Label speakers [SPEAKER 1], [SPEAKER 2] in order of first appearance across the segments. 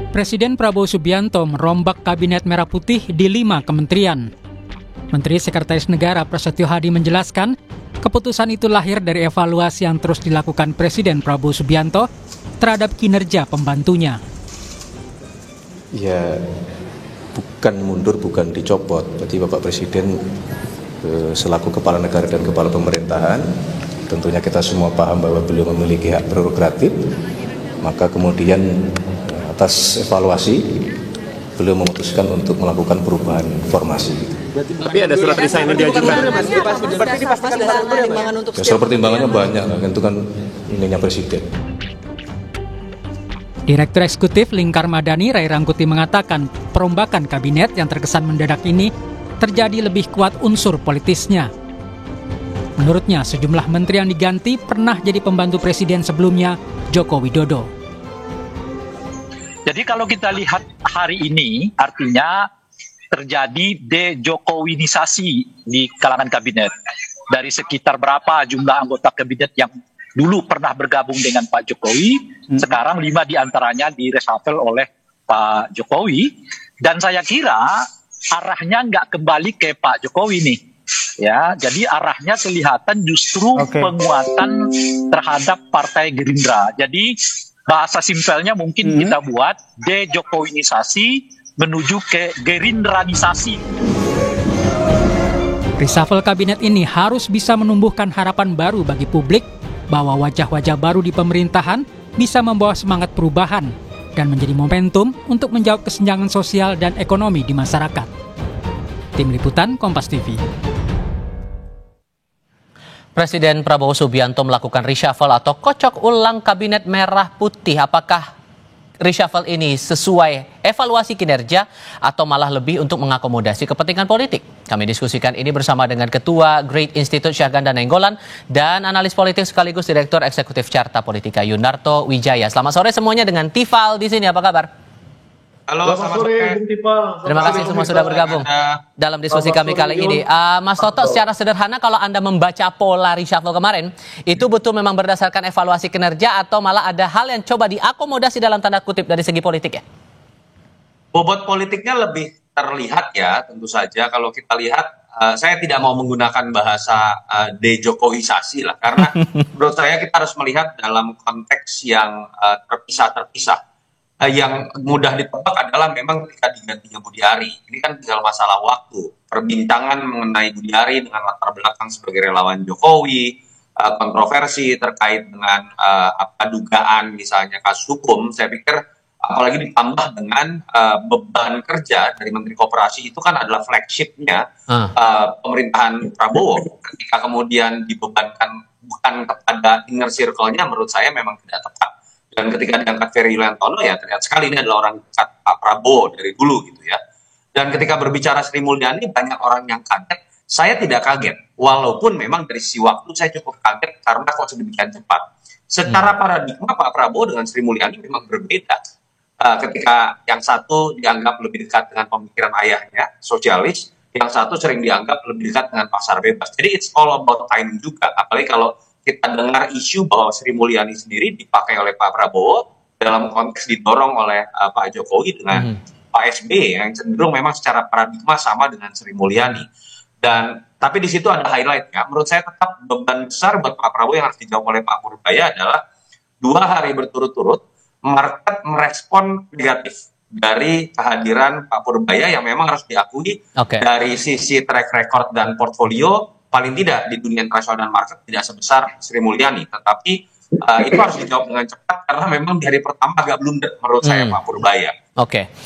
[SPEAKER 1] Presiden Prabowo Subianto merombak Kabinet Merah Putih di 5 kementerian. Menteri Sekretaris Negara Prasetyo Hadi menjelaskan, keputusan itu lahir dari evaluasi yang terus dilakukan Presiden Prabowo Subianto terhadap kinerja pembantunya.
[SPEAKER 2] Ya, bukan mundur, bukan dicopot. Jadi Bapak Presiden selaku Kepala Negara dan Kepala Pemerintahan, tentunya kita semua paham bahwa beliau memiliki hak prerogatif, maka kemudian atas evaluasi beliau memutuskan untuk melakukan perubahan formasi.
[SPEAKER 3] Tapi ada surat resign yang diajukan.
[SPEAKER 2] Ya, soal pertimbangannya banyak, itu kan ininya Presiden.
[SPEAKER 1] Direktur Eksekutif Lingkar Madani Ray Rangkuti mengatakan perombakan kabinet yang terkesan mendadak ini terjadi lebih kuat unsur politisnya. Menurutnya sejumlah menteri yang diganti pernah jadi pembantu presiden sebelumnya, Joko Widodo.
[SPEAKER 4] Jadi kalau kita lihat hari ini artinya terjadi de-Jokowinisasi di kalangan kabinet. Dari sekitar berapa jumlah anggota kabinet yang dulu pernah bergabung dengan Pak Jokowi, sekarang 5 diantaranya di-reshuffle oleh Pak Jokowi. Dan saya kira arahnya nggak kembali ke Pak Jokowi nih. Ya, jadi arahnya kelihatan justru penguatan terhadap Partai Gerindra. Jadi bahasa simpelnya mungkin kita buat de-Jokowinisasi menuju ke gerindranisasi.
[SPEAKER 1] Reshuffle kabinet ini harus bisa menumbuhkan harapan baru bagi publik bahwa wajah-wajah baru di pemerintahan bisa membawa semangat perubahan dan menjadi momentum untuk menjawab kesenjangan sosial dan ekonomi di masyarakat. Tim Liputan Kompas TV.
[SPEAKER 5] Presiden Prabowo Subianto melakukan reshuffle atau kocok ulang Kabinet Merah Putih. Apakah reshuffle ini sesuai evaluasi kinerja atau malah lebih untuk mengakomodasi kepentingan politik? Kami diskusikan ini bersama dengan Ketua Great Institute Syahganda Nainggolan dan analis politik sekaligus Direktur Eksekutif Carta Politika Yunarto Wijaya. Selamat sore semuanya dengan Tifal di sini. Apa kabar?
[SPEAKER 3] Halo, selamat sore.
[SPEAKER 5] Terima kasih semua sudah bergabung dalam diskusi kami kali ini. Mas Toto, secara sederhana kalau Anda membaca pola reshuffle kemarin, itu betul memang berdasarkan evaluasi kinerja atau malah ada hal yang coba diakomodasi dalam tanda kutip dari segi politik ya?
[SPEAKER 6] Bobot politiknya lebih terlihat ya, tentu saja. Kalau kita lihat, saya tidak mau menggunakan bahasa de-Jokowisasi lah, karena menurut saya kita harus melihat dalam konteks yang terpisah-terpisah. Yang mudah ditebak adalah memang ketika digantinya Budi Ari. Ini kan tinggal masalah waktu. Perbincangan mengenai Budi Ari dengan latar belakang sebagai relawan Jokowi, kontroversi terkait dengan dugaan misalnya kasus hukum, saya pikir apalagi ditambah dengan beban kerja dari Menteri Koperasi itu kan adalah flagship-nya pemerintahan Prabowo. Ketika kemudian dibebankan bukan kepada inner circle-nya, menurut saya memang tidak tepat. Dan ketika diangkat Ferry Yuliantono ya terlihat sekali ini adalah orang dekat Pak Prabowo dari dulu gitu ya. Dan ketika berbicara Sri Mulyani banyak orang yang kaget. Saya tidak kaget, walaupun memang dari sisi waktu saya cukup kaget karena kok sedemikian cepat. Secara paradigma Pak Prabowo dengan Sri Mulyani memang berbeda. Ketika yang satu dianggap lebih dekat dengan pemikiran ayahnya, sosialis, yang satu sering dianggap lebih dekat dengan pasar bebas. Jadi it's all about timing juga, apalagi kalau kita dengar isu bahwa Sri Mulyani sendiri dipakai oleh Pak Prabowo dalam konteks didorong oleh Pak Jokowi dengan Pak SBY yang cenderung memang secara paradigma sama dengan Sri Mulyani. Dan tapi di situ ada highlight ya. Menurut saya tetap beban besar buat Pak Prabowo yang harus dijawab oleh Pak Purbaya adalah 2 hari berturut-turut market merespon negatif dari kehadiran Pak Purbaya yang memang harus diakui dari sisi track record dan portfolio paling tidak di dunia internasional dan market tidak sebesar Sri Mulyani, tetapi itu harus dijawab dengan cepat karena memang di hari pertama agak blunder menurut saya Pak Purbaya.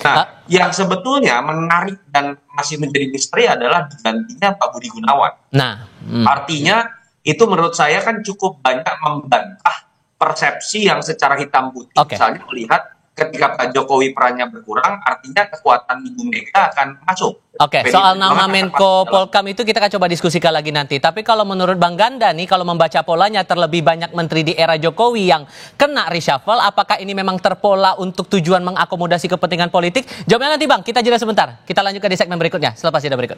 [SPEAKER 6] Nah, yang sebetulnya menarik dan masih menjadi misteri adalah digantinya Pak Budi Gunawan. Artinya itu menurut saya kan cukup banyak membantah persepsi yang secara hitam putih. Misalnya melihat ketika Pak Jokowi perannya berkurang, artinya kekuatan Ibu Mega akan masuk.
[SPEAKER 5] Soal nama Menko Polkam itu kita akan coba diskusikan lagi nanti. Tapi kalau menurut Bang Ganda nih, kalau membaca polanya terlebih banyak menteri di era Jokowi yang kena reshuffle, apakah ini memang terpola untuk tujuan mengakomodasi kepentingan politik? Jawabnya nanti Bang, kita jeda sebentar. Kita lanjutkan di segmen berikutnya, selepas jeda berikut.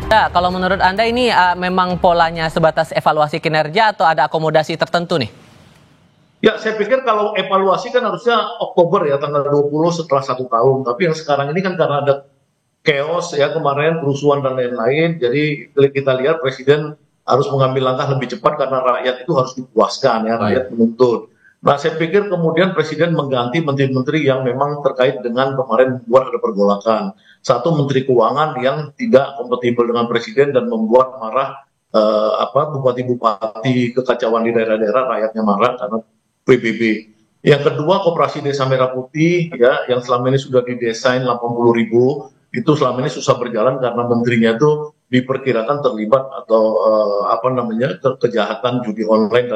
[SPEAKER 5] Kalau menurut Anda ini memang polanya sebatas evaluasi kinerja atau ada akomodasi tertentu nih?
[SPEAKER 7] Ya, saya pikir kalau evaluasi kan harusnya Oktober ya, tanggal 20 setelah 1 tahun. Tapi yang sekarang ini kan karena ada chaos ya kemarin, kerusuhan dan lain-lain. Jadi kita lihat Presiden harus mengambil langkah lebih cepat karena rakyat itu harus dipuaskan ya, rakyat menuntut. Nah, saya pikir kemudian Presiden mengganti menteri-menteri yang memang terkait dengan kemarin membuat ada pergolakan. Satu Menteri Keuangan yang tidak kompatibel dengan Presiden dan membuat marah bupati-bupati, kekacauan di daerah-daerah, rakyatnya marah karena PBB. Yang kedua Koperasi Desa Merah Putih ya, yang selama ini sudah didesain 80.000, itu selama ini susah berjalan karena menterinya itu diperkirakan terlibat atau kejahatan judi online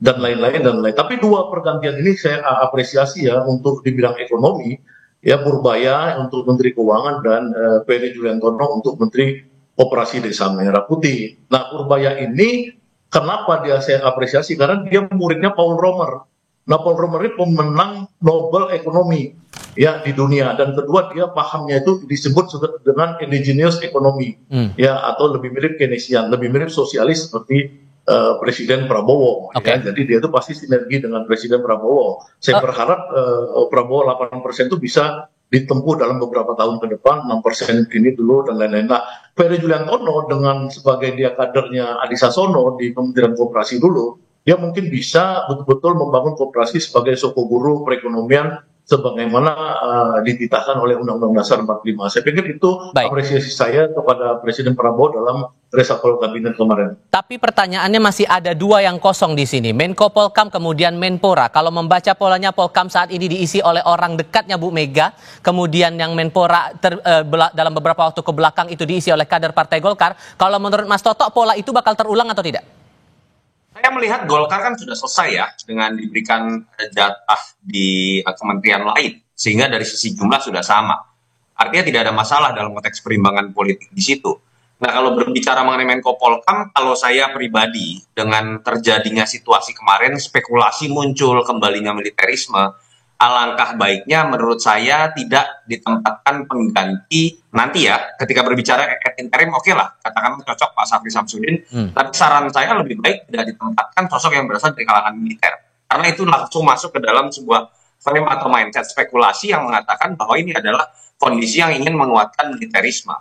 [SPEAKER 7] dan lain-lain. Tapi dua pergantian ini saya apresiasi ya, untuk di bidang ekonomi ya, Purbaya untuk Menteri Keuangan dan Peri Juliantono untuk Menteri Koperasi Desa Merah Putih. Nah, Purbaya ini kenapa saya apresiasi? Karena dia muridnya Paul Romer. Nah, Paul Romer ini pemenang Nobel Ekonomi ya di dunia, dan kedua dia pahamnya itu disebut dengan indigenous economy ya, atau lebih mirip Keynesian, lebih mirip sosialis seperti Presiden Prabowo ya. Jadi dia itu pasti sinergi dengan Presiden Prabowo. Saya berharap Prabowo 8% itu bisa ditempuh dalam beberapa tahun ke depan, 6% ini dulu dan lain-lain. Nah, Ferry Juliantono dengan sebagai dia kadernya Adi Sasono di Kementerian Koperasi dulu, dia mungkin bisa betul-betul membangun koperasi sebagai soko guru perekonomian sebagaimana dititahkan oleh Undang-Undang Dasar 45. Saya pikir itu apresiasi saya kepada Presiden Prabowo dalam reshuffle kabinet kemarin.
[SPEAKER 5] Tapi pertanyaannya masih ada dua yang kosong di sini. Menko Polkam kemudian Menpora. Kalau membaca polanya, Polkam saat ini diisi oleh orang dekatnya Bu Mega. Kemudian yang Menpora dalam beberapa waktu ke belakang itu diisi oleh kader Partai Golkar. Kalau menurut Mas Toto, pola itu bakal terulang atau tidak?
[SPEAKER 6] Saya melihat Golkar kan sudah selesai ya dengan diberikan jatah di kementerian lain, sehingga dari sisi jumlah sudah sama. Artinya tidak ada masalah dalam konteks perimbangan politik di situ. Nah, kalau berbicara mengenai Menko Polkam, kalau saya pribadi dengan terjadinya situasi kemarin, spekulasi muncul kembalinya militerisme, alangkah baiknya menurut saya tidak ditempatkan pengganti nanti ya, ketika berbicara interim oke lah, katakan cocok Pak Safri Samsudin, tapi saran saya lebih baik tidak ditempatkan sosok yang berasal dari kalangan militer, karena itu langsung masuk ke dalam sebuah frame atau mindset spekulasi yang mengatakan bahwa ini adalah kondisi yang ingin menguatkan militerisme.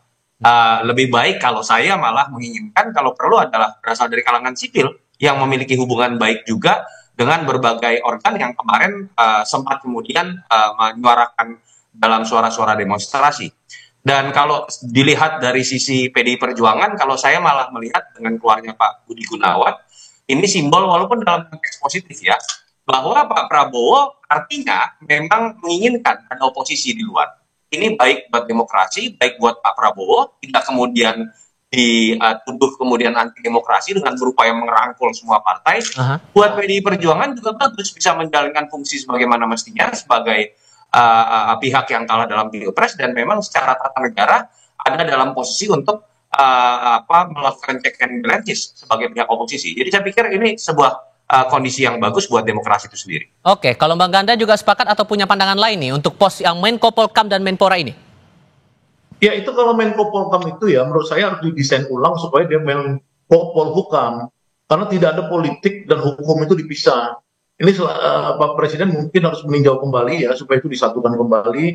[SPEAKER 6] Lebih baik kalau saya malah menginginkan kalau perlu adalah berasal dari kalangan sipil yang memiliki hubungan baik juga dengan berbagai organ yang kemarin sempat kemudian menyuarakan dalam suara-suara demonstrasi. Dan kalau dilihat dari sisi PDI Perjuangan, kalau saya malah melihat dengan keluarnya Pak Budi Gunawan, ini simbol walaupun dalam konteks positif ya, bahwa Pak Prabowo artinya memang menginginkan ada oposisi di luar. Ini baik buat demokrasi, baik buat Pak Prabowo, tidak kemudian dituduh kemudian anti demokrasi dengan berupaya merangkul semua partai. Buat PDI Perjuangan juga bagus, bisa menjalankan fungsi sebagaimana mestinya sebagai pihak yang kalah dalam pilpres dan memang secara tata negara ada dalam posisi untuk melakukan check and balances sebagai pihak oposisi. Jadi saya pikir ini sebuah kondisi yang bagus buat demokrasi itu sendiri.
[SPEAKER 5] Oke, kalau Bang Ganda juga sepakat atau punya pandangan lain nih untuk pos yang Menko Polkam dan Menpora ini?
[SPEAKER 7] Ya, itu kalau Menko Polkam itu ya menurut saya harus didesain ulang supaya dia Menko Polhukam, karena tidak ada politik dan hukum itu dipisah. Ini Pak Presiden mungkin harus meninjau kembali ya supaya itu disatukan kembali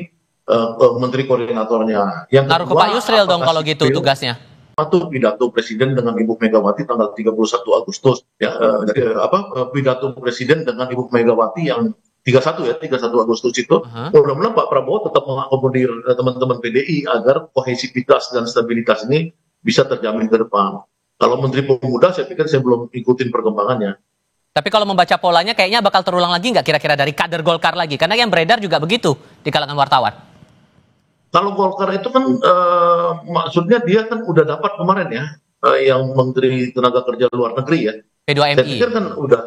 [SPEAKER 7] menteri koordinatornya. Yang
[SPEAKER 5] taruh ke Pak Yusril dong kalau gitu tugasnya.
[SPEAKER 7] Itu pidato Presiden dengan Ibu Megawati tanggal 31 Agustus ya, pidato Presiden dengan Ibu Megawati yang 31 Agustus itu. Mudah-mudahan Pak Prabowo tetap mengakomodir teman-teman PDI agar kohesivitas dan stabilitas ini bisa terjamin ke depan. Kalau Menteri Pemuda saya pikir saya belum ikutin perkembangannya.
[SPEAKER 5] Tapi kalau membaca polanya kayaknya bakal terulang lagi nggak kira-kira dari kader Golkar lagi? Karena yang beredar juga begitu di kalangan wartawan.
[SPEAKER 7] Kalau Golkar itu kan maksudnya dia kan udah dapat kemarin ya, yang Menteri Tenaga Kerja Luar Negeri ya.
[SPEAKER 5] P2MI.
[SPEAKER 7] Saya pikir kan udah.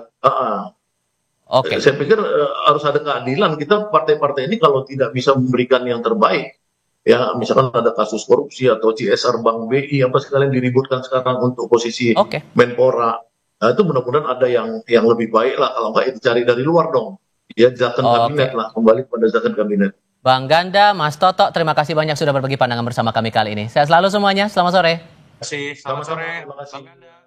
[SPEAKER 7] Saya pikir harus ada keadilan. Kita partai-partai ini kalau tidak bisa memberikan yang terbaik, ya misalkan ada kasus korupsi atau CSR Bank BI apa sekalian diributkan sekarang untuk posisi Menpora, itu mudah-mudahan ada yang lebih baik lah. Kalau nggak itu cari dari luar dong. Ya zakon kabinet lah, kembali pada zakon kabinet.
[SPEAKER 5] Bang Ganda, Mas Toto, terima kasih banyak sudah berbagi pandangan bersama kami kali ini. Sehat selalu semuanya, selamat sore.
[SPEAKER 6] Terima kasih, selamat sore. Bang Ganda.